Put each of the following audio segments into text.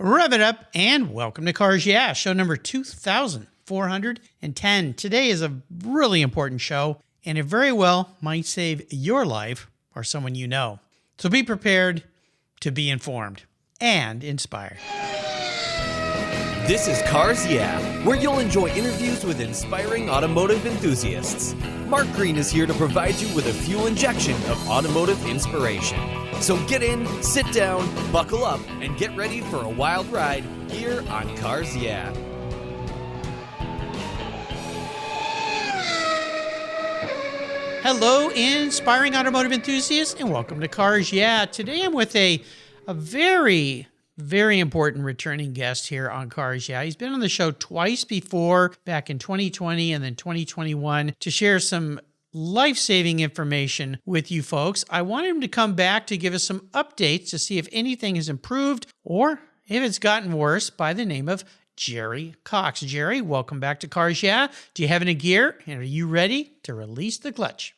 Rev it up and welcome to Cars Yeah, show number 2410. Today is a really important show and it very well might save your life or someone you know. So be prepared to be informed and inspired. This is Cars Yeah, where you'll enjoy interviews with inspiring automotive enthusiasts. Mark Green is here to provide you with a fuel injection of automotive inspiration. So get in, sit down, buckle up, and get ready for a wild ride here on Cars Yeah. Hello, inspiring automotive enthusiasts, and welcome to Cars Yeah. Today I'm with a very important returning guest here on Cars Yeah. He's been on the show twice before, back in 2020 and then 2021, to share some life-saving information with you folks. I wanted him to come back to give us some updates to see if anything has improved or if it's gotten worse, by the name of Jerry Cox. Jerry, welcome back to Cars Yeah. Do you have any gear and are you ready to release the clutch?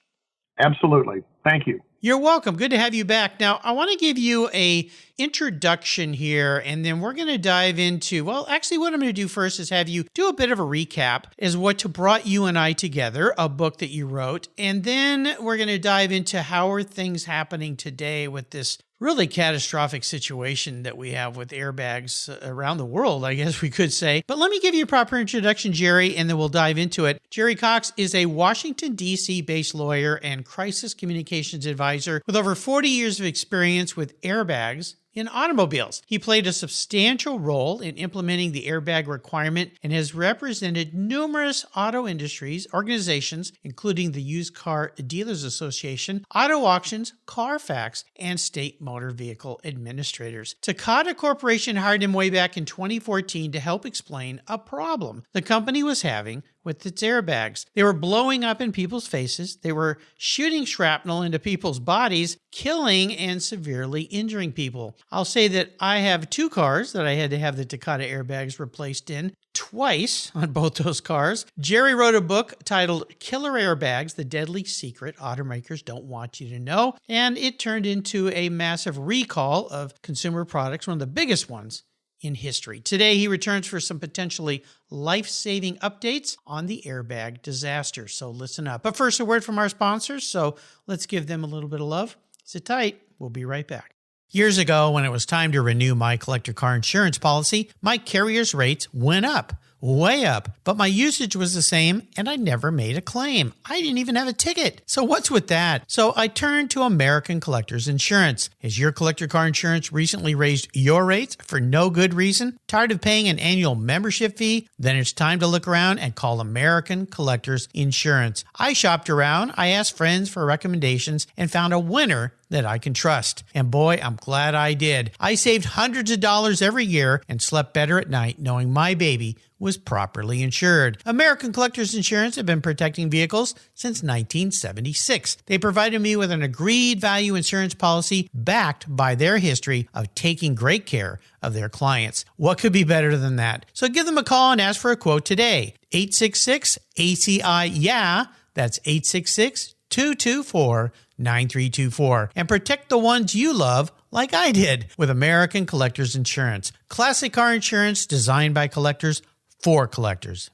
Absolutely. Thank you. You're welcome. Good to have you back. Now, I want to give you a introduction here, and then we're going to dive into, well, actually what I'm going to do first is have you do a bit of a recap as what brought you and I together, a book that you wrote, and then we're going to dive into how are things happening today with this really catastrophic situation that we have with airbags around the world, I guess we could say. But let me give you a proper introduction, Jerry, and then we'll dive into it. Jerry Cox is a Washington, D.C.-based lawyer and crisis communications advisor with over 40 years of experience with airbags in automobiles. He played a substantial role in implementing the airbag requirement and has represented numerous auto industries, organizations, including the Used Car Dealers Association, auto auctions, Carfax, and state motor vehicle administrators. Takata Corporation hired him way back in 2014 to help explain a problem the company was having with its airbags. They were blowing up in people's faces. They were shooting shrapnel into people's bodies, killing and severely injuring people. I'll say that I have two cars that I had to have the Takata airbags replaced in twice on both those cars. Jerry wrote a book titled Killer Airbags, The Deadly Secret Automakers Don't Want You to Know, and it turned into a massive recall of consumer products, one of the biggest ones in history. Today, he returns for some potentially life-saving updates on the airbag disaster. So listen up. But first, a word from our sponsors. So let's give them a little bit of love. Sit tight. We'll be right back. Years ago, when it was time to renew my collector car insurance policy, my carrier's rates went up. Way up, but my usage was the same and I never made a claim. I didn't even have a ticket. So what's with that? So I turned to American Collectors Insurance. Has your collector car insurance recently raised your rates for no good reason? Tired of paying an annual membership fee? Then it's time to look around and call American Collectors Insurance. I shopped around, I asked friends for recommendations and found a winner that I can trust. And boy, I'm glad I did. I saved hundreds of dollars every year and slept better at night knowing my baby was properly insured. American Collectors Insurance have been protecting vehicles since 1976. They provided me with an agreed value insurance policy backed by their history of taking great care of their clients. What could be better than that? So give them a call and ask for a quote today. 866-ACI-YEAH. That's 866-224-9324. And protect the ones you love like I did with American Collectors Insurance. Classic car insurance designed by collectors for collectors.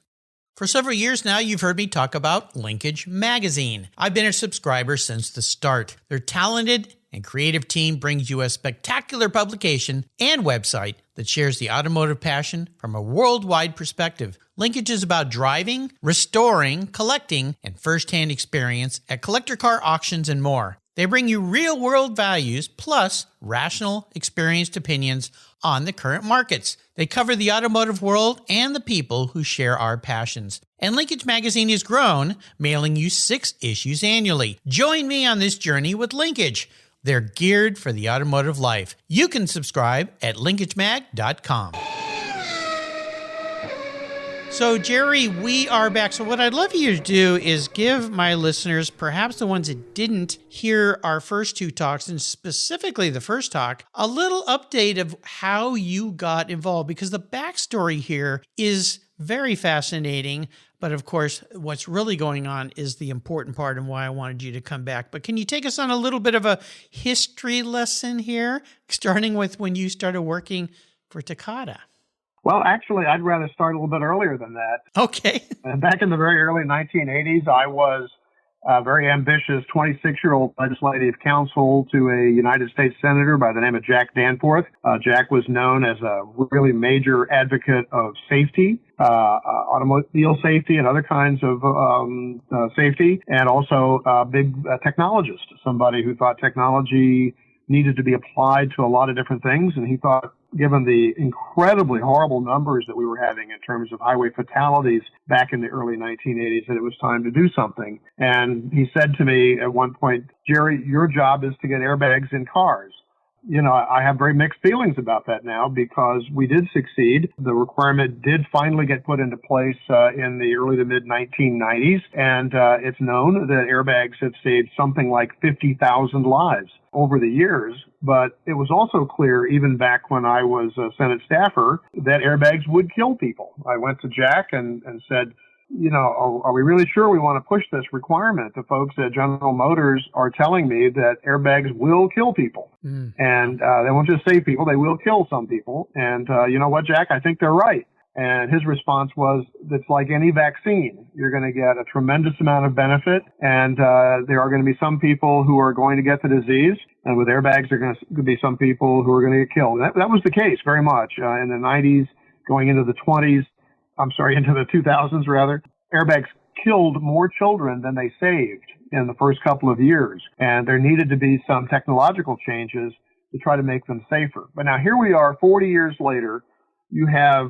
For several years now, you've heard me talk about Linkage Magazine. I've been a subscriber since the start. Their talented and creative team brings you a spectacular publication and website that shares the automotive passion from a worldwide perspective. Linkage is about driving, restoring, collecting, and first-hand experience at collector car auctions and more. They bring you real-world values plus rational, experienced opinions on the current markets. They cover the automotive world and the people who share our passions. And Linkage Magazine has grown, mailing you 6 issues annually. Join me on this journey with Linkage. They're geared for the automotive life. You can subscribe at linkagemag.com. So, Jerry, we are back. So what I'd love you to do is give my listeners, perhaps the ones that didn't hear our first two talks, and specifically the first talk, a little update of how you got involved, because the backstory here is very fascinating. But of course, what's really going on is the important part and why I wanted you to come back. But can you take us on a little bit of a history lesson here, starting with when you started working for Takata? Well, actually, I'd rather start a little bit earlier than that. Okay. Back in the very early 1980s, I was a very ambitious 26-year-old legislative counsel to a United States senator by the name of Jack Danforth. Jack was known as a really major advocate of safety, automobile safety and other kinds of safety, and also a big technologist, somebody who thought technology needed to be applied to a lot of different things. And he thought, given the incredibly horrible numbers that we were having in terms of highway fatalities back in the early 1980s, that it was time to do something. And he said to me at one point, Jerry, your job is to get airbags in cars. You know, I have very mixed feelings about that now because we did succeed. The requirement did finally get put into place in the early to mid 1990s. And it's known that airbags have saved something like 50,000 lives over the years. But it was also clear, even back when I was a Senate staffer, that airbags would kill people. I went to Jack and said, you know, are we really sure we want to push this requirement? The folks at General Motors are telling me that airbags will kill people. And they won't just save people, they will kill some people. And you know what, Jack? I think they're right. And his response was, it's like any vaccine. You're going to get a tremendous amount of benefit, and there are going to be some people who are going to get the disease. And with airbags, there are going to be some people who are going to get killed. That was the case very much in the 90s, going into the 20s. Into the 2000s rather. Airbags killed more children than they saved in the first couple of years. And there needed to be some technological changes to try to make them safer. But now here we are 40 years later. You have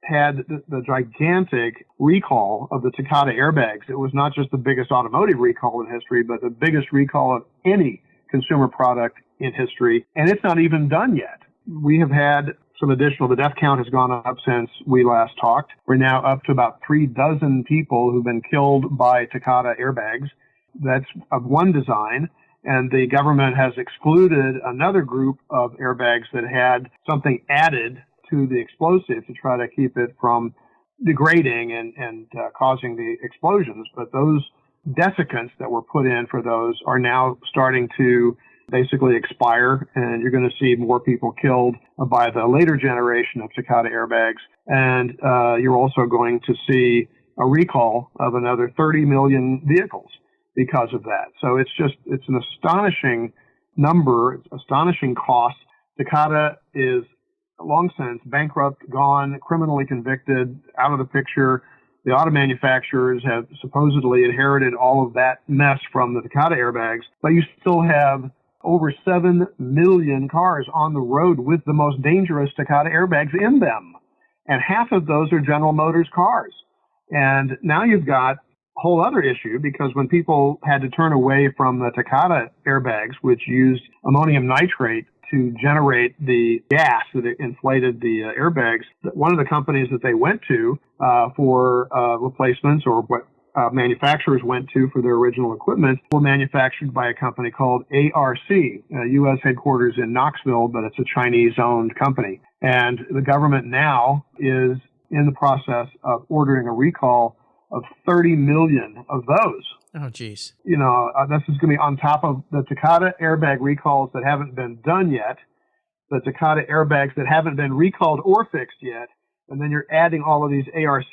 had the gigantic recall of the Takata airbags. It was not just the biggest automotive recall in history, but the biggest recall of any consumer product in history. And it's not even done yet. We have had some additional, the death count has gone up since we last talked. We're now up to about 36 people who've been killed by Takata airbags. That's of one design. And the government has excluded another group of airbags that had something added to the explosive to try to keep it from degrading and causing the explosions. But those desiccants that were put in for those are now starting to basically expire, and you're going to see more people killed by the later generation of Takata airbags. And you're also going to see a recall of another 30 million vehicles because of that. So it's an astonishing number, it's astonishing cost. Takata is long since bankrupt, gone, criminally convicted, out of the picture. The auto manufacturers have supposedly inherited all of that mess from the Takata airbags, but you still have over 7 million cars on the road with the most dangerous Takata airbags in them. And half of those are General Motors cars. And now you've got a whole other issue, because when people had to turn away from the Takata airbags, which used ammonium nitrate to generate the gas that inflated the airbags, one of the companies that they went to for replacements, or what manufacturers went to for their original equipment, were manufactured by a company called ARC, U.S. headquarters in Knoxville, but it's a Chinese-owned company. And the government now is in the process of ordering a recall of 30 million of those. Oh, geez. You know, this is going to be on top of the Takata airbag recalls that haven't been done yet, the Takata airbags that haven't been recalled or fixed yet, and then you're adding all of these ARC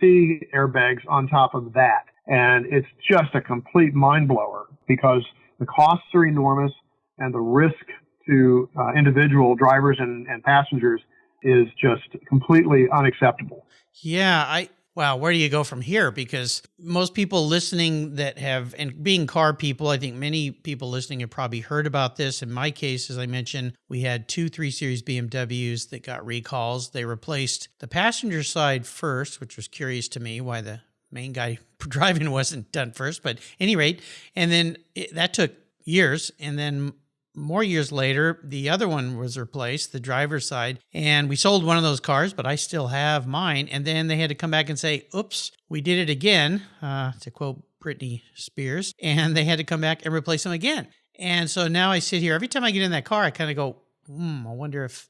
airbags on top of that. And it's just a complete mind blower, because the costs are enormous and the risk to individual drivers and passengers is just completely unacceptable. Yeah, wow, where do you go from here? Because most people listening that have, and being car people, I think many people listening have probably heard about this. In my case, as I mentioned, we had 2 3 Series BMWs that got recalls. They replaced the passenger side first, which was curious to me why the main guy driving wasn't done first. But at any rate, and then that took years. And then more years later, the other one was replaced, the driver's side, and we sold one of those cars, but I still have mine. And then they had to come back and say, oops, we did it again, to quote Britney Spears, and they had to come back and replace them again. And so now I sit here, every time I get in that car, I kind of go, I wonder if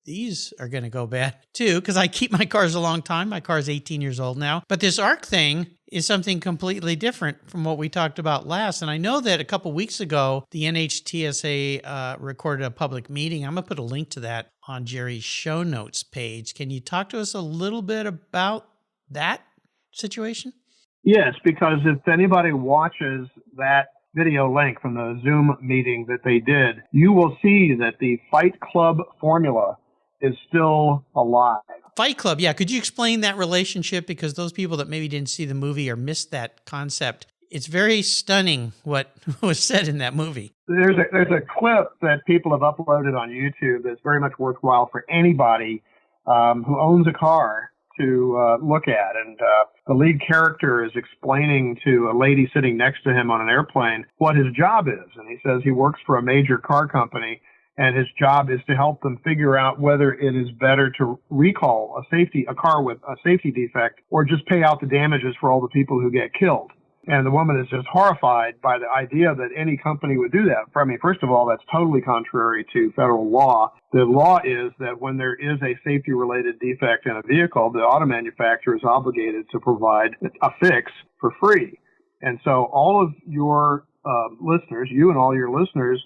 these are going to go bad too, because I keep my cars a long time. My car is 18 years old now. But this ARC thing is something completely different from what we talked about last. And I know that a couple weeks ago, the NHTSA recorded a public meeting. I'm going to put a link to that on Jerry's show notes page. Can you talk to us a little bit about that situation? Yes, because if anybody watches that video link from the Zoom meeting that they did, you will see that the Fight Club formula is still alive. Fight Club, yeah. Could you explain that relationship? Because those people that maybe didn't see the movie or missed that concept, it's very stunning what was said in that movie. There's a clip that people have uploaded on YouTube that's very much worthwhile for anybody who owns a car to look at. And the lead character is explaining to a lady sitting next to him on an airplane what his job is. And he says he works for a major car company, and his job is to help them figure out whether it is better to recall a car with a safety defect or just pay out the damages for all the people who get killed. And the woman is just horrified by the idea that any company would do that. I mean, first of all, that's totally contrary to federal law. The law is that when there is a safety-related defect in a vehicle, the auto manufacturer is obligated to provide a fix for free. And so all of your listeners, you and all your listeners,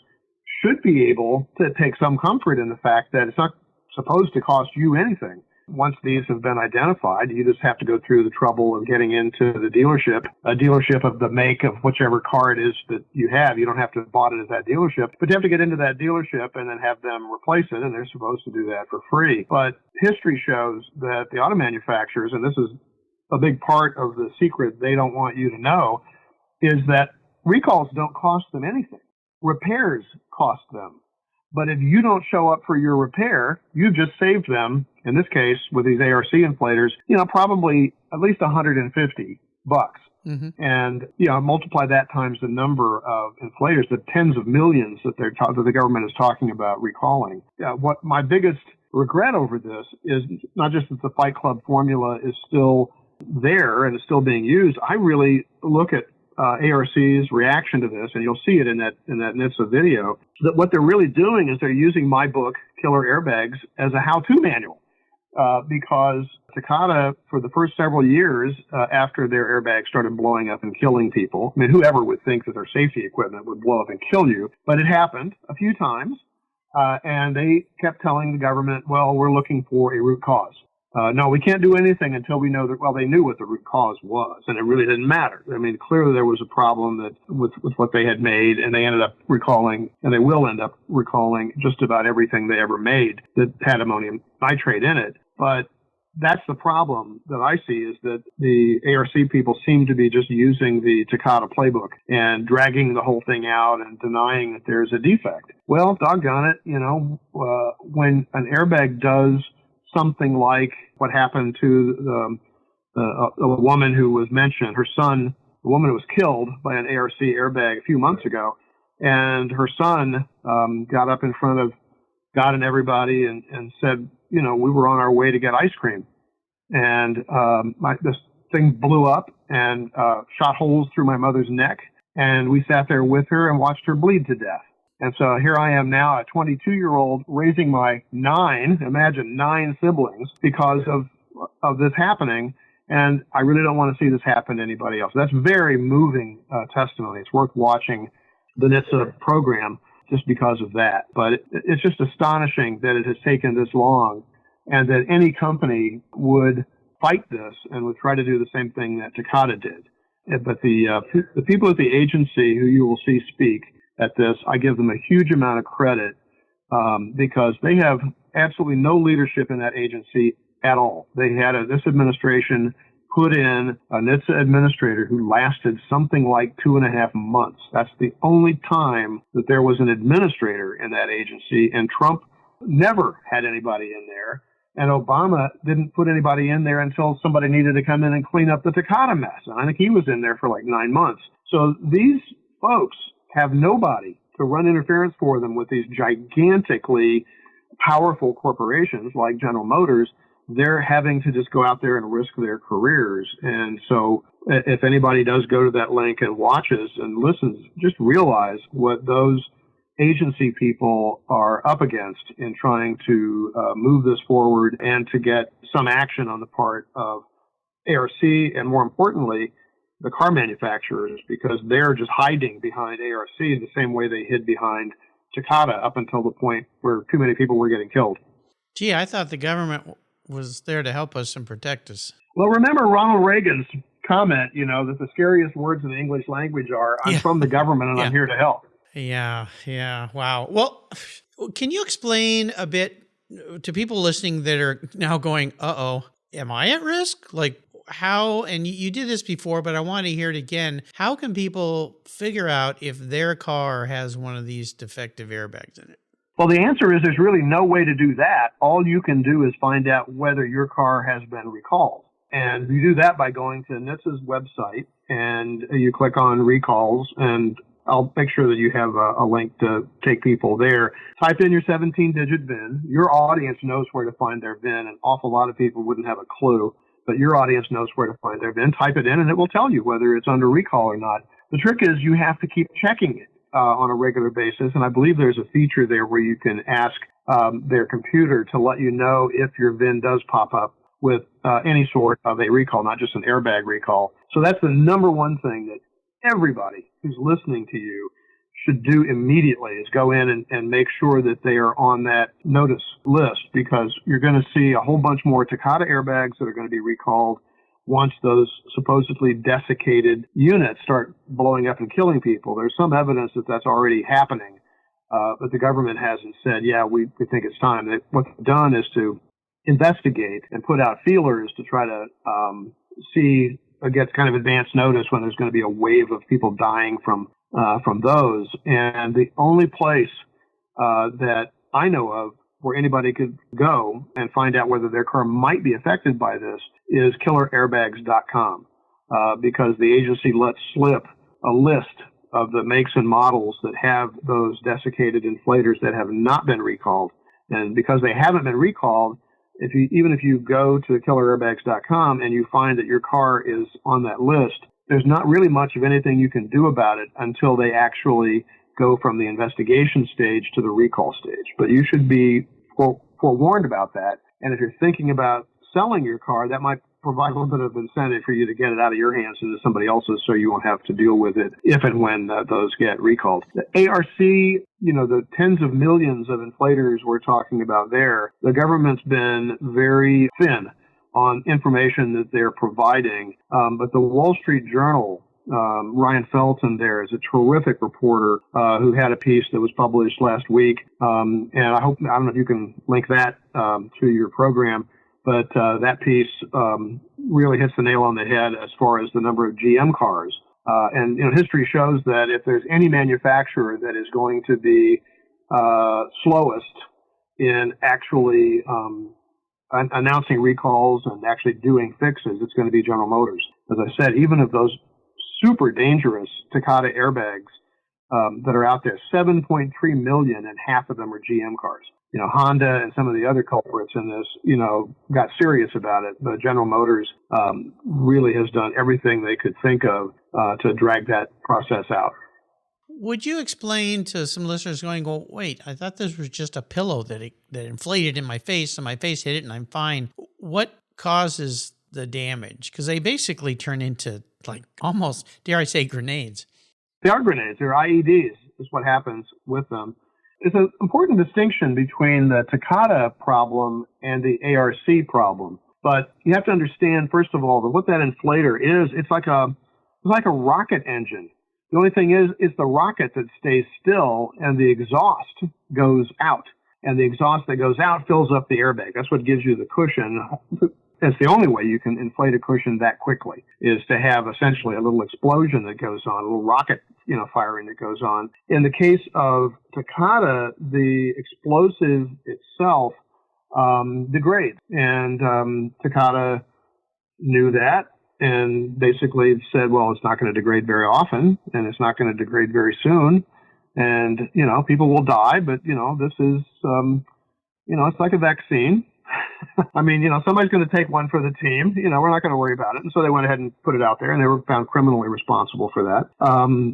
should be able to take some comfort in the fact that it's not supposed to cost you anything. Once these have been identified, you just have to go through the trouble of getting into the dealership, a dealership of the make of whichever car it is that you have. You don't have to have bought it at that dealership, but you have to get into that dealership and then have them replace it, and they're supposed to do that for free. But history shows that the auto manufacturers, and this is a big part of the secret they don't want you to know, is that recalls don't cost them anything. Repairs cost them. But if you don't show up for your repair, you've just saved them, in this case, with these ARC inflators, probably at least $150. Mm-hmm. And, multiply that times the number of inflators, the tens of millions that that the government is talking about recalling. What my biggest regret over this is not just that the Fight Club formula is still there and is still being used. I really look at ARC's reaction to this, and you'll see it in that NHTSA video, that what they're really doing is they're using my book, Killer Airbags, as a how-to manual. Because Takata, for the first several years after their airbags started blowing up and killing people, I mean, whoever would think that their safety equipment would blow up and kill you, but it happened a few times, and they kept telling the government, well, we're looking for a root cause. No, we can't do anything until we know that, well, they knew what the root cause was, and it really didn't matter. I mean, clearly there was a problem with what they had made, and they ended up recalling, and they will end up recalling just about everything they ever made that had ammonium nitrate in it. But that's the problem that I see, is that the ARC people seem to be just using the Takata playbook and dragging the whole thing out and denying that there's a defect. Well, doggone it, when an airbag does something like what happened to a woman who was mentioned, her son, the woman who was killed by an ARC airbag a few months ago, and her son got up in front of God and everybody and said, we were on our way to get ice cream. And this thing blew up and shot holes through my mother's neck. And we sat there with her and watched her bleed to death. And so here I am now, a 22-year-old, raising my 9 siblings because of this happening. And I really don't want to see this happen to anybody else. That's very moving testimony. It's worth watching the NHTSA program just because of that. But it's just astonishing that it has taken this long, and that any company would fight this and would try to do the same thing that Takata did. But the people at the agency who you will see speak at this, I give them a huge amount of credit because they have absolutely no leadership in that agency at all. They had this administration put in a NHTSA administrator who lasted something like 2.5 months. That's the only time that there was an administrator in that agency, and Trump never had anybody in there. And Obama didn't put anybody in there until somebody needed to come in and clean up the Takata mess. And I think he was in there for like 9 months. So these folks have nobody to run interference for them with these gigantically powerful corporations like General Motors. They're having to just go out there and risk their careers. And so if anybody does go to that link and watches and listens, just realize what those agency people are up against in trying to move this forward and to get some action on the part of ARC and, more importantly, the car manufacturers, because they're just hiding behind ARC the same way they hid behind Takata up until the point where too many people were getting killed. Gee, I thought the government was there to help us and protect us. Well, remember Ronald Reagan's comment, that the scariest words in the English language are, I'm Yeah. from the government and Yeah. I'm here to help. Yeah. Wow. Well, can you explain a bit to people listening that are now going, uh-oh, am I at risk? Like how, and you did this before, but I want to hear it again. How can people figure out if their car has one of these defective airbags in it? Well, the answer is there's really no way to do that. All you can do is find out whether your car has been recalled. And you do that by going to NHTSA's website and you click on recalls, and I'll make sure that you have a link to take people there. Type in your 17-digit VIN. Your audience knows where to find their VIN. An awful lot of people wouldn't have a clue, but your audience knows where to find their VIN. Type it in and it will tell you whether it's under recall or not. The trick is you have to keep checking it on a regular basis, and I believe there's a feature there where you can ask their computer to let you know if your VIN does pop up with any sort of a recall, not just an airbag recall. So that's the number one thing that everybody who's listening to you should do immediately, is go in and make sure that they are on that notice list, because you're going to see a whole bunch more Takata airbags that are going to be recalled once those supposedly desiccated units start blowing up and killing people. There's some evidence that that's already happening, but the government hasn't said, yeah, we think it's time. What they've done is to investigate and put out feelers to try to get kind of advance notice when there's going to be a wave of people dying from those. And the only place that I know of where anybody could go and find out whether their car might be affected by this is killerairbags.com, because the agency lets slip a list of the makes and models that have those desiccated inflators that have not been recalled. And because they haven't been recalled, even if you go to killerairbags.com and you find that your car is on that list, there's not really much of anything you can do about it until they actually go from the investigation stage to the recall stage. But you should be forewarned about that. And if you're thinking about selling your car, that might provide a little bit of incentive for you to get it out of your hands into somebody else's, so you won't have to deal with it if and when those get recalled. The ARC, the tens of millions of inflators we're talking about there, the government's been very thin on information that they're providing. But the Wall Street Journal, Ryan Felton there is a terrific reporter who had a piece that was published last week. And I don't know if you can link that to your program, but that piece really hits the nail on the head as far as the number of GM cars. And history shows that if there's any manufacturer that is going to be slowest in actually announcing recalls and actually doing fixes, it's going to be General Motors. As I said, even of those super dangerous Takata airbags that are out there, 7.3 million, and half of them are GM cars. Honda and some of the other culprits in this, got serious about it. But General Motors really has done everything they could think of to drag that process out. Would you explain to some listeners going, well, wait, I thought this was just a pillow that inflated in my face and my face hit it and I'm fine. What causes the damage? Because they basically turn into like almost, dare I say, grenades. They are grenades. They're IEDs is what happens with them. It's an important distinction between the Takata problem and the ARC problem. But you have to understand, first of all, that what that inflator is, it's like a rocket engine. The only thing is, it's the rocket that stays still and the exhaust goes out. And the exhaust that goes out fills up the airbag. That's what gives you the cushion. That's the only way you can inflate a cushion that quickly, is to have essentially a little explosion that goes on, a little rocket, firing that goes on. In the case of Takata, the explosive itself degrades. And Takata knew that and basically said, well, it's not going to degrade very often and it's not going to degrade very soon. And, people will die, but, this is, it's like a vaccine. I mean, somebody's going to take one for the team. We're not going to worry about it. And so they went ahead and put it out there, and they were found criminally responsible for that.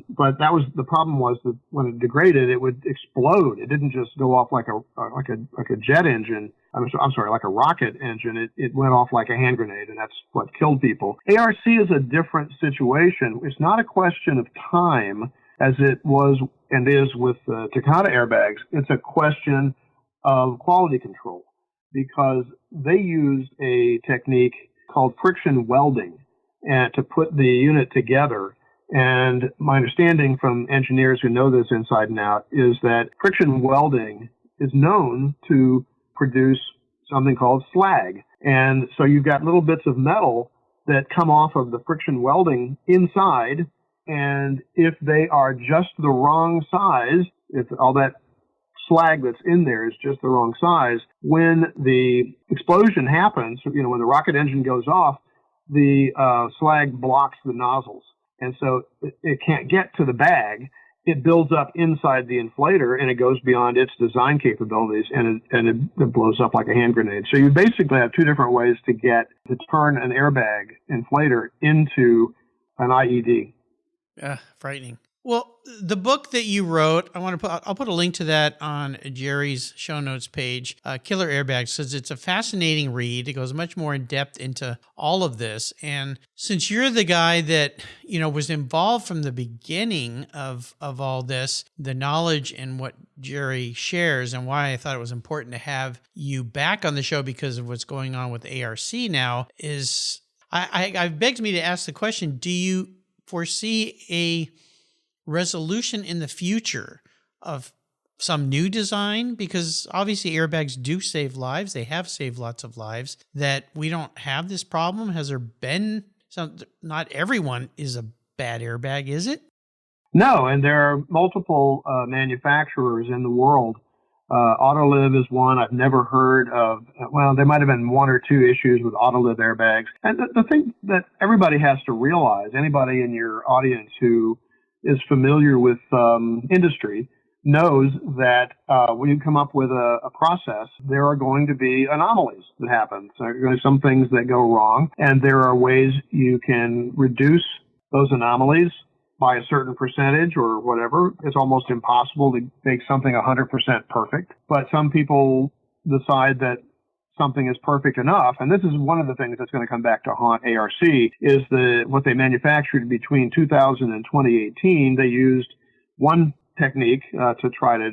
But that was the problem, was that when it degraded, it would explode. It didn't just go off like a jet engine. I'm sorry, like a rocket engine. It went off like a hand grenade, and that's what killed people. ARC is a different situation. It's not a question of time, as it was and is with Takata airbags. It's a question of quality control. because they used a technique called friction welding and to put the unit together. And my understanding from engineers who know this inside and out is that friction welding is known to produce something called slag. And so you've got little bits of metal that come off of the friction welding inside. And if they are just the wrong size, if all that slag that's in there is just the wrong size, when the explosion happens, when the rocket engine goes off, the slag blocks the nozzles. And so it can't get to the bag. It builds up inside the inflator, and it goes beyond its design capabilities, and it blows up like a hand grenade. So you basically have two different ways to turn an airbag inflator into an IED. Frightening. Well, the book that you wrote, I'll put a link to that on Jerry's show notes page. Killer Airbags says it's a fascinating read. It goes much more in depth into all of this. And since you're the guy that, was involved from the beginning of all this, the knowledge and what Jerry shares and why I thought it was important to have you back on the show because of what's going on with ARC now is, I begs me to ask the question, do you foresee a resolution in the future of some new design? Because obviously airbags do save lives. They have saved lots of lives. That we don't have this problem. Has there been some? Not everyone is a bad airbag, is it? No, and there are multiple manufacturers in the world. Autoliv is one. I've never heard of. Well, there might have been one or two issues with Autoliv airbags. And the thing that everybody has to realize, anybody in your audience who is familiar with industry knows that when you come up with a process, there are going to be anomalies that happen. So there are going to be some things that go wrong, and there are ways you can reduce those anomalies by a certain percentage or whatever. It's almost impossible to make something 100% perfect, but some people decide that something is perfect enough. And this is one of the things that's going to come back to haunt ARC is what they manufactured between 2000 and 2018. They used one technique to try to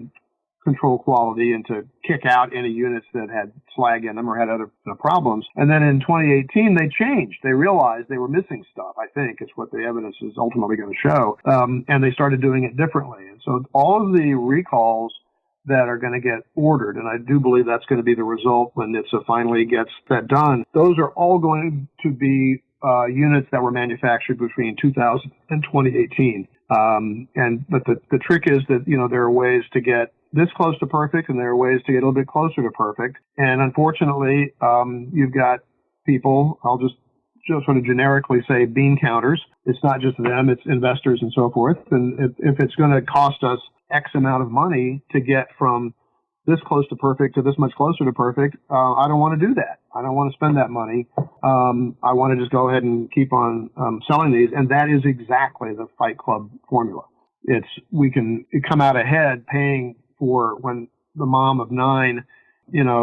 control quality and to kick out any units that had slag in them or had other problems. And then in 2018, they changed. They realized they were missing stuff, I think, is what the evidence is ultimately going to show. And they started doing it differently. And so all of the recalls that are going to get ordered, and I do believe that's going to be the result when NHTSA finally gets that done, those are all going to be units that were manufactured between 2000 and 2018. But the trick is that, there are ways to get this close to perfect, and there are ways to get a little bit closer to perfect. And unfortunately, you've got people, I'll just sort of generically say bean counters. It's not just them, it's investors and so forth. And if it's going to cost us X amount of money to get from this close to perfect to this much closer to perfect, I don't want to do that. I don't want to spend that money. I want to just go ahead and keep on selling these. And that is exactly the Fight Club formula. We can come out ahead paying for when the mom of 9,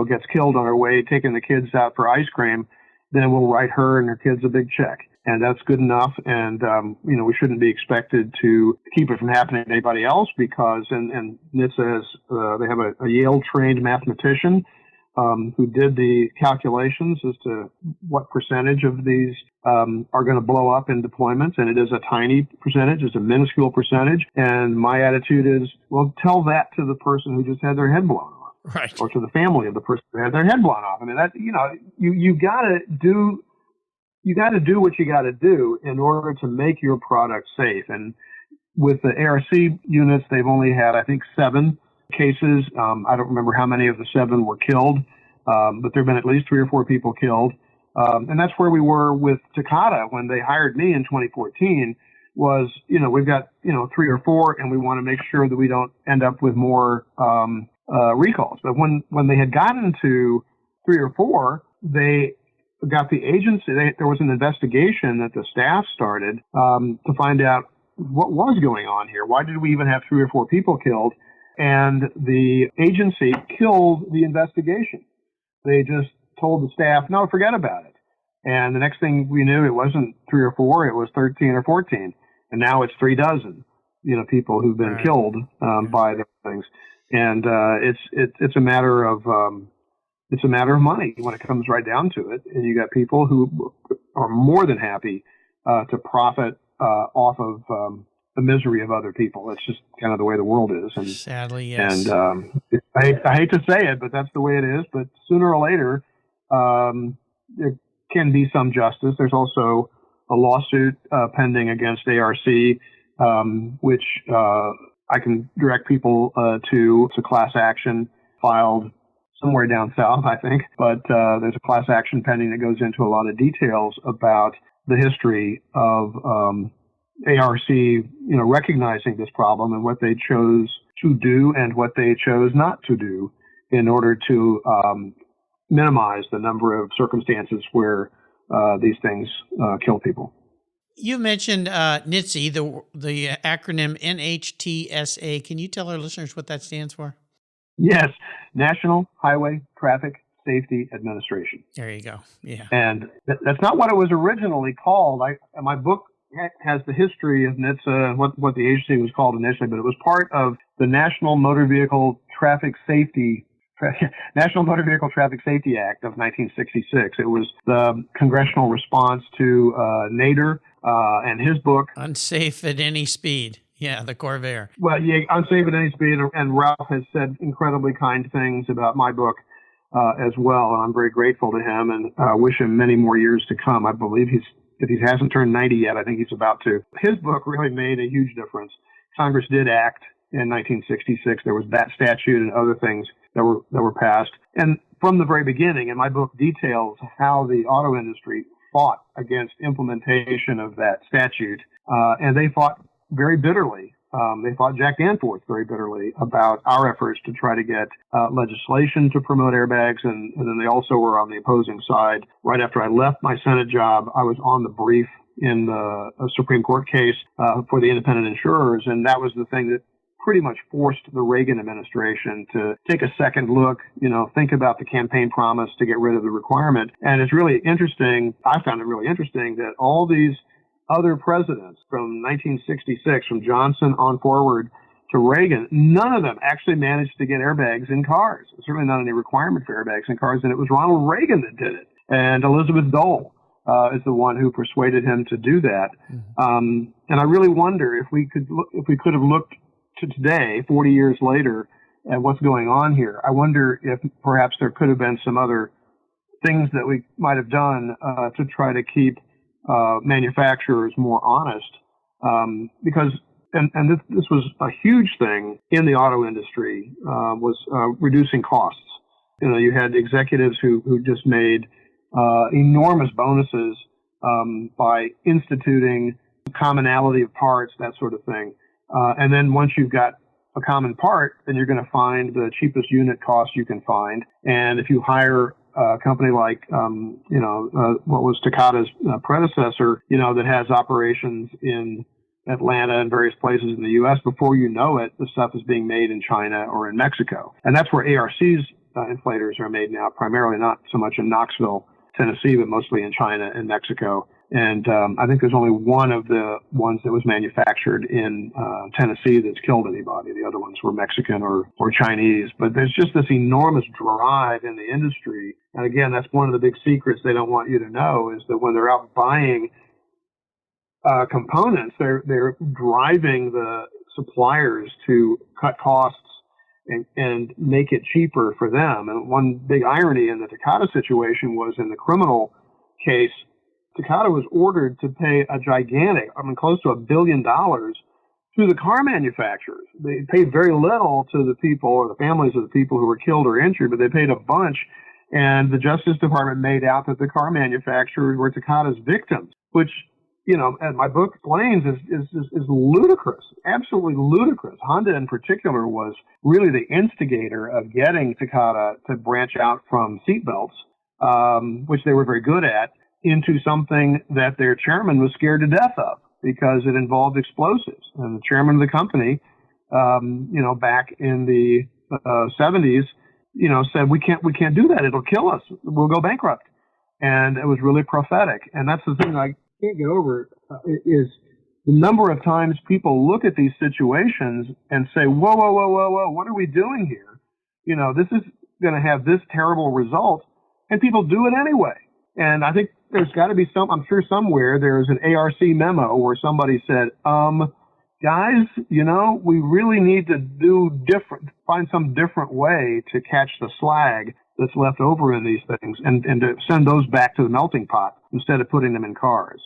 gets killed on her way, taking the kids out for ice cream, then we'll write her and her kids a big check. And that's good enough. And, we shouldn't be expected to keep it from happening to anybody else because, and NHTSA has, they have a Yale-trained mathematician who did the calculations as to what percentage of these are going to blow up in deployments. And it is a tiny percentage. It's a minuscule percentage. And my attitude is, well, tell that to the person who just had their head blown off. Right. Or to the family of the person who had their head blown off. I mean, that, you got to do what you got to do in order to make your product safe. And with the ARC units, they've only had, I think, 7 cases. I don't remember how many of the 7 were killed, but there have been at least 3 or 4 people killed. And that's where we were with Takata when they hired me in 2014 was, we've got, 3 or 4, and we want to make sure that we don't end up with more recalls. But when they had gotten to 3 or 4, they got the agency, there was an investigation that the staff started to find out what was going on here. Why did we even have 3 or 4 people killed? And the agency killed the investigation. They just told the staff, no, forget about it. And the next thing we knew, it wasn't 3 or 4, it was 13 or 14. And now it's 3 dozen, people who've been killed by those things. And it's a matter of it's a matter of money when it comes right down to it. And you got people who are more than happy to profit off of the misery of other people. It's just kind of the way the world is. And sadly, yes. And I hate to say it, but that's the way it is. But sooner or later, there can be some justice. There's also a lawsuit pending against ARC, which I can direct people to. It's a class action filed somewhere down south, I think. But there's a class action pending that goes into a lot of details about the history of ARC, recognizing this problem and what they chose to do and what they chose not to do in order to minimize the number of circumstances where these things kill people. You mentioned NHTSA, the acronym NHTSA. Can you tell our listeners what that stands for? Yes, National Highway Traffic Safety Administration. There you go. Yeah. And that's not what it was originally called. My book has the history of NHTSA, what the agency was called initially, but it was part of the National Motor Vehicle Traffic Safety Act of 1966. It was the congressional response to Nader and his book. Unsafe at Any Speed. Yeah, the Corvair. Well, yeah, Unsafe at Any Speed. And Ralph has said incredibly kind things about my book as well. And I'm very grateful to him and wish him many more years to come. I believe if he hasn't turned 90 yet, I think he's about to. His book really made a huge difference. Congress did act in 1966. There was that statute and other things that were passed. And from the very beginning, and my book details how the auto industry fought against implementation of that statute, and they fought very bitterly. They fought Jack Danforth very bitterly about our efforts to try to get legislation to promote airbags, and then they also were on the opposing side. Right after I left my Senate job, I was on the brief in the Supreme Court case for the independent insurers, and that was the thing that pretty much forced the Reagan administration to take a second look, think about the campaign promise to get rid of the requirement. And it's really interesting, I found it really interesting that all these other presidents from 1966, from Johnson on forward to Reagan, none of them actually managed to get airbags in cars. There's certainly not any requirement for airbags in cars, and it was Ronald Reagan that did it. And Elizabeth Dole is the one who persuaded him to do that. Mm-hmm. And I really wonder if we could have looked to today, 40 years later, at what's going on here. I wonder if perhaps there could have been some other things that we might have done to try to keep manufacturers more honest, because this was a huge thing in the auto industry, was reducing costs. You had executives who just made enormous bonuses by instituting commonality of parts, that sort of thing. And then once you've got a common part, then you're going to find the cheapest unit cost you can find. And if you hire a company like, what was Takata's predecessor, that has operations in Atlanta and various places in the U.S., before you know it, the stuff is being made in China or in Mexico. And that's where ARC's inflators are made now, primarily not so much in Knoxville, Tennessee, but mostly in China and Mexico. And I think there's only one of the ones that was manufactured in Tennessee that's killed anybody. The other ones were Mexican or Chinese. But there's just this enormous drive in the industry. And again, that's one of the big secrets they don't want you to know, is that when they're out buying components, they're driving the suppliers to cut costs and make it cheaper for them. And one big irony in the Takata situation was, in the criminal case, Takata was ordered to pay a gigantic, close to $1 billion to the car manufacturers. They paid very little to the people or the families of the people who were killed or injured, but they paid a bunch. And the Justice Department made out that the car manufacturers were Takata's victims, which, as my book explains, is ludicrous, absolutely ludicrous. Honda in particular was really the instigator of getting Takata to branch out from seatbelts, which they were very good at, into something that their chairman was scared to death of, because it involved explosives. And the chairman of the company, back in the 70s, said, we can't do that. It'll kill us. We'll go bankrupt. And it was really prophetic. And that's the thing I can't get over, is the number of times people look at these situations and say, whoa, what are we doing here? going to have this terrible result, and people do it anyway. And I think there's got to be I'm sure somewhere there's an ARC memo where somebody said, guys, we really need to find some different way to catch the slag that's left over in these things and to send those back to the melting pot instead of putting them in cars.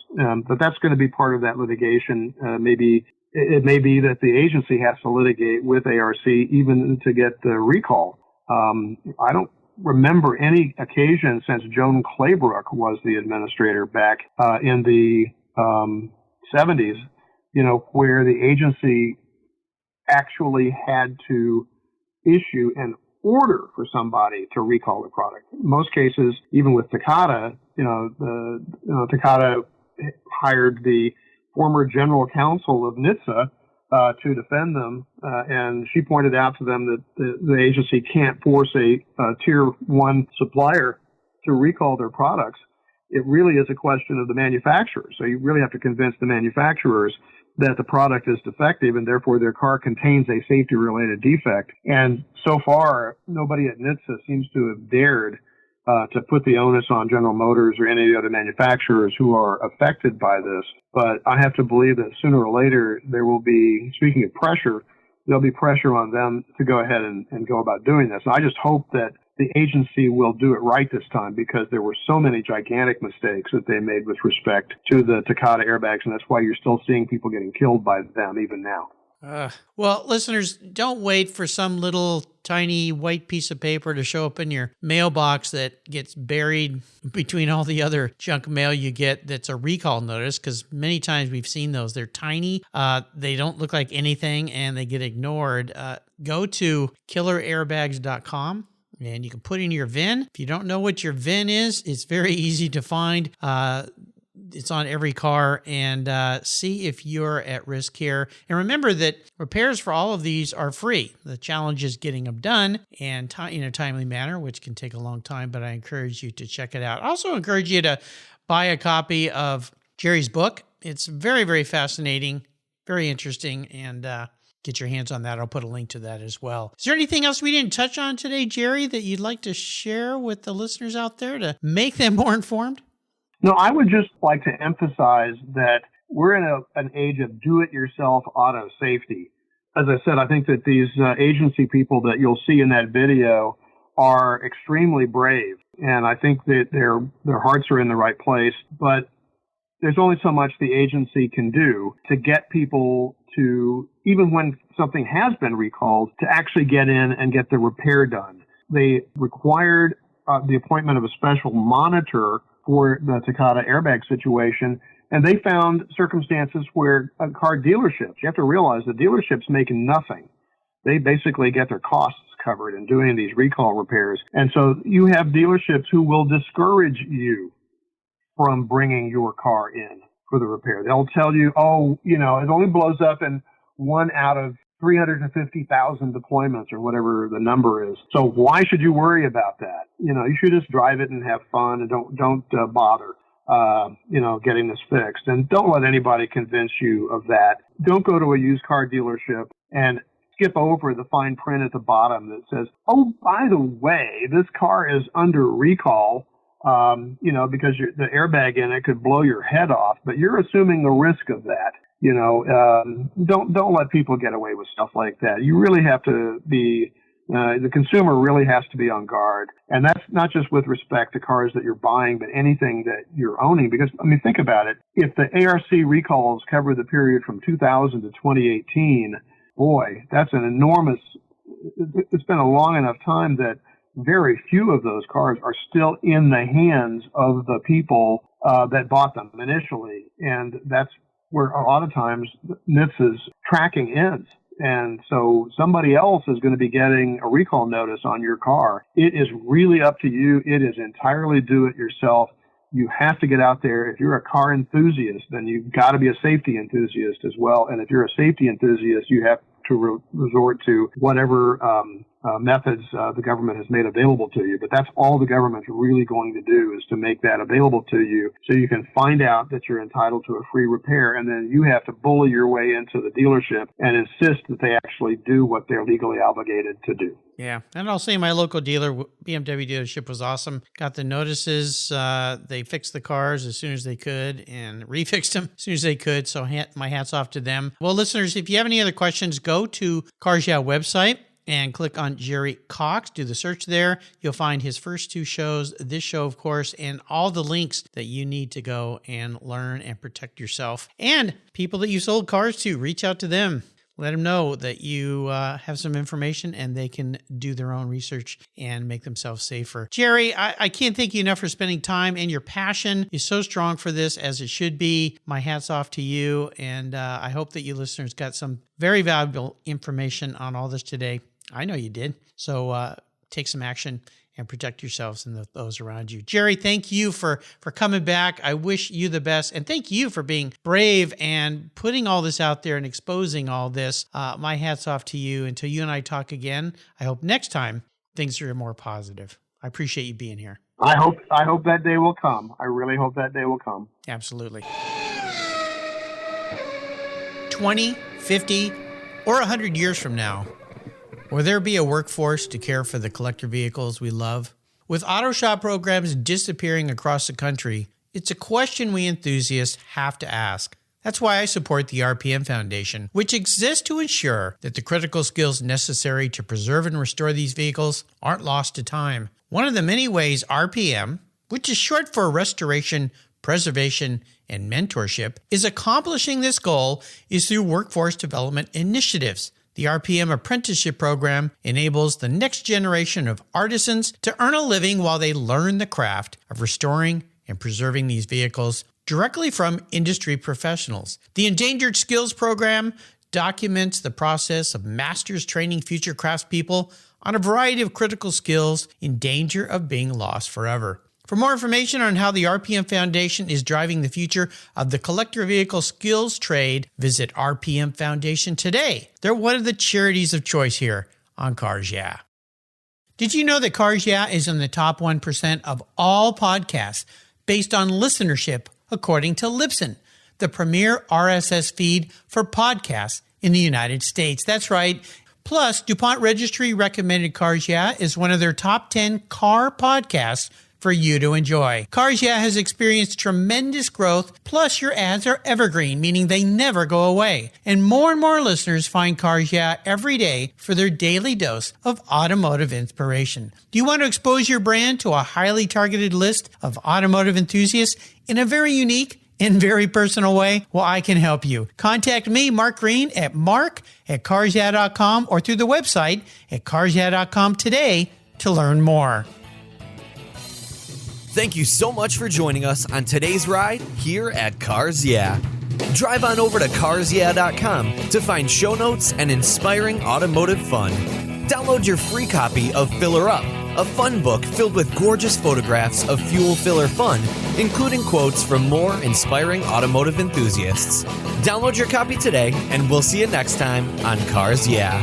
But that's going to be part of that litigation. It may be that the agency has to litigate with ARC even to get the recall. I don't remember any occasion since Joan Claybrook was the administrator back in the 70s, where the agency actually had to issue an order for somebody to recall the product. In most cases, even with Takata, Takata hired the former general counsel of NHTSA to defend them, and she pointed out to them that the agency can't force a tier 1 supplier to recall their products. It really is a question of the manufacturer. So you really have to convince the manufacturers that the product is defective and therefore their car contains a safety-related defect. And so far, nobody at NHTSA seems to have dared to put the onus on General Motors or any of the other manufacturers who are affected by this. But I have to believe that sooner or later there will be, speaking of pressure, there'll be pressure on them to go ahead and go about doing this. And I just hope that the agency will do it right this time, because there were so many gigantic mistakes that they made with respect to the Takata airbags, and that's why you're still seeing people getting killed by them even now. Well, listeners, don't wait for some little tiny white piece of paper to show up in your mailbox that gets buried between all the other junk mail you get that's a recall notice, because many times we've seen those. They're tiny, they don't look like anything, and they get ignored. Go to killerairbags.com. And you can put in your VIN. If you don't know what your VIN is, it's very easy to find. It's on every car, and see if you're at risk here. And remember that repairs for all of these are free. The challenge is getting them done and in a timely manner, which can take a long time, but I encourage you to check it out. I also encourage you to buy a copy of Jerry's book. It's very, very fascinating, very interesting, and get your hands on that. I'll put a link to that as well. Is there anything else we didn't touch on today, Jerry, that you'd like to share with the listeners out there to make them more informed? No, I would just like to emphasize that we're in an age of do-it-yourself auto safety. As I said, I think that these agency people that you'll see in that video are extremely brave, and I think that their hearts are in the right place. But there's only so much the agency can do to get people to, even when something has been recalled, to actually get in and get the repair done. They required the appointment of a special monitor for the Takata airbag situation, and they found circumstances where car dealerships, you have to realize the dealerships make nothing. They basically get their costs covered in doing these recall repairs. And so you have dealerships who will discourage you from bringing your car in for the repair. They'll tell you, it only blows up in 1 out of 350,000 deployments or whatever the number is. So why should you worry about that? You should just drive it and have fun, and don't bother, getting this fixed. And don't let anybody convince you of that. Don't go to a used car dealership and skip over the fine print at the bottom that says, oh, by the way, this car is under recall, because the airbag in it could blow your head off, but you're assuming the risk of that. Don't let people get away with stuff like that. You really have to be, the consumer really has to be on guard. And that's not just with respect to cars that you're buying, but anything that you're owning. Because, think about it. If the ARC recalls cover the period from 2000 to 2018, boy, that's an enormous, it's been a long enough time that very few of those cars are still in the hands of the people that bought them initially. And that's where a lot of times NHTSA's tracking ends. And so somebody else is going to be getting a recall notice on your car. It is really up to you. It is entirely do it yourself. You have to get out there. If you're a car enthusiast, then you've got to be a safety enthusiast as well. And if you're a safety enthusiast, you have to resort to whatever methods the government has made available to you. But that's all the government's really going to do, is to make that available to you so you can find out that you're entitled to a free repair, and then you have to bully your way into the dealership and insist that they actually do what they're legally obligated to do. Yeah. And I'll say my local dealer, BMW dealership, was awesome. Got the notices. They fixed the cars as soon as they could and refixed them as soon as they could. So my hat's off to them. Well, listeners, if you have any other questions, go to Cars Yeah website and click on Jerry Cox. Do the search there. You'll find his first 2 shows, this show, of course, and all the links that you need to go and learn and protect yourself. And people that you sold cars to, reach out to them. Let them know that you have some information and they can do their own research and make themselves safer. Jerry, I can't thank you enough for spending time, and your passion is so strong for this, as it should be. My hat's off to you, and I hope that you listeners got some very valuable information on all this today. I know you did. So take some action and protect yourselves and those around you. Jerry, thank you for coming back. I wish you the best. And thank you for being brave and putting all this out there and exposing all this. My hat's off to you. Until you and I talk again, I hope next time things are more positive. I appreciate you being here. I hope that day will come. I really hope that day will come. Absolutely. 20, 50, or 100 years from now, will there be a workforce to care for the collector vehicles we love? With auto shop programs disappearing across the country, it's a question we enthusiasts have to ask. That's why I support the RPM Foundation, which exists to ensure that the critical skills necessary to preserve and restore these vehicles aren't lost to time. One of the many ways RPM, which is short for Restoration, Preservation, and Mentorship, is accomplishing this goal is through workforce development initiatives. The RPM Apprenticeship Program enables the next generation of artisans to earn a living while they learn the craft of restoring and preserving these vehicles directly from industry professionals. The Endangered Skills Program documents the process of masters training future craftspeople on a variety of critical skills in danger of being lost forever. For more information on how the RPM Foundation is driving the future of the collector vehicle skills trade, visit RPM Foundation today. They're one of the charities of choice here on Cars Yeah. Did you know that Cars Yeah is in the top 1% of all podcasts based on listenership, according to Libsyn, the premier RSS feed for podcasts in the United States? That's right. Plus, DuPont Registry recommended Cars Yeah is one of their top 10 car podcasts for you to enjoy. Cars Yeah has experienced tremendous growth, plus your ads are evergreen, meaning they never go away. And more listeners find Cars Yeah every day for their daily dose of automotive inspiration. Do you want to expose your brand to a highly targeted list of automotive enthusiasts in a very unique and very personal way? Well, I can help you. Contact me, Mark Green, at mark@carsyeah.com or through the website at carsyeah.com today to learn more. Thank you so much for joining us on today's ride here at Cars Yeah. Drive on over to carsyeah.com to find show notes and inspiring automotive fun. Download your free copy of Filler Up, a fun book filled with gorgeous photographs of fuel filler fun, including quotes from more inspiring automotive enthusiasts. Download your copy today, and we'll see you next time on Cars Yeah.